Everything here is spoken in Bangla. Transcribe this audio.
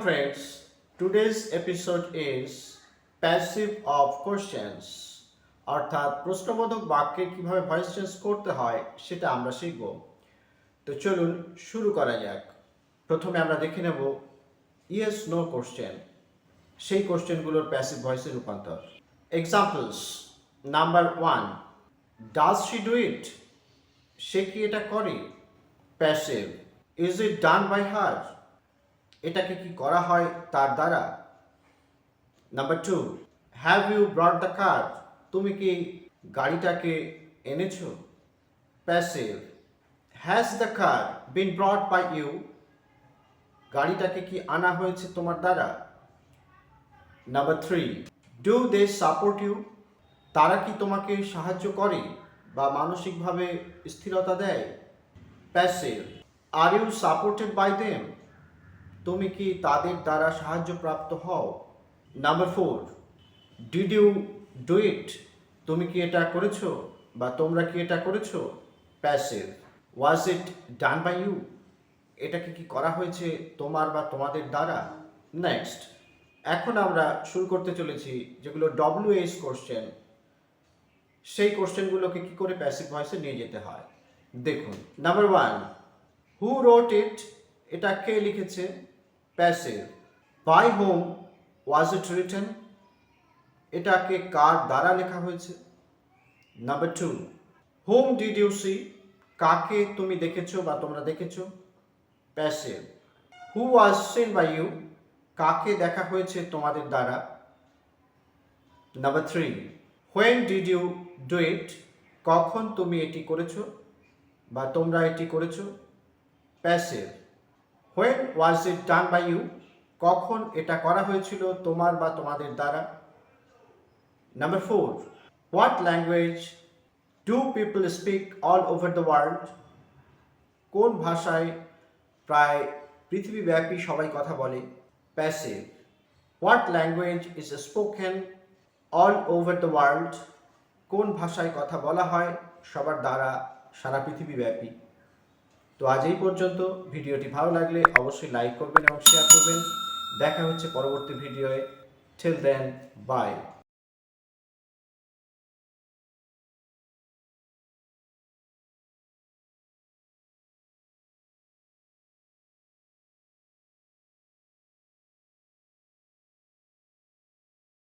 Welcome friends. Today's episode is passive of questions. অর্থাৎ প্রশ্নবোধক বাক্যে কিভাবে ভয়েস চেঞ্জ করতে হয় সেটা আমরা শিখব। তো চলুন শুরু করা যাক। প্রথমে আমরা দেখে নেব ইয়েস নো কোশ্চেন, সেই কোশ্চেনগুলোর প্যাসিভ ভয়েসে রূপান্তর। Examples number 1, does she do it? সে কি এটা করে? Passive. Is it done by her? এটাকে কি করা হয় তার দ্বারা? Number 2, have you brought the car? তুমি কি গাড়িটাকে এনেছো? Passive. Has the car been brought by you? গাড়িটাকে কি আনা হয়েছে তোমার দ্বারা? Number 3, do they support you? তারা কি তোমাকে সাহায্য করে বা মানসিকভাবে স্থিরতা দেয়? Passive. Are you supported by them? তুমি কি তাদের দ্বারা সাহায্যপ্রাপ্ত হও? Number 4, did you do it? তুমি কি এটা করেছো বা তোমরা কি এটা করেছো? Passive. Was it done by you? এটাকে কি করা হয়েছে তোমার বা তোমাদের দ্বারা? নেক্সট, এখন আমরা শুরু করতে চলেছি যেগুলো WH কোশ্চেন, সেই কোশ্চেনগুলোকে কি করে প্যাসিভ ভয়েসে নিয়ে যেতে হয় দেখুন। Number 1, who wrote it? এটা কে লিখেছে? Passive. By whom was it written? এটাকে কার দ্বারা লেখা হয়েছে? Number 2, whom did you see? কাকে তুমি দেখেছো বা তোমরা দেখেছো? Passive. Who was seen by you? কাকে দেখা হয়েছে তোমাদের দ্বারা? Number 3, when did you do it? কখন তুমি এটি করেছো বা তোমরা এটি করেছো? Passive. When was it done by you? কখন এটা করা হয়েছিল তোমার বা তোমাদের দ্বারা? Number 4, what language do people speak all over the world? কোন ভাষায় প্রায় পৃথিবীব্যাপী সবাই কথা বলে? Passive. What language is spoken all over the world? কোন ভাষায় কথা বলা হয় সবার দ্বারা সারা পৃথিবীব্যাপী? তো আজ এই পর্যন্ত। ভিডিওটি ভালো লাগলে অবশ্যই লাইক করবেন এবং শেয়ার করবেন। দেখা হচ্ছে পরবর্তী ভিডিওয়ে। Till then, by.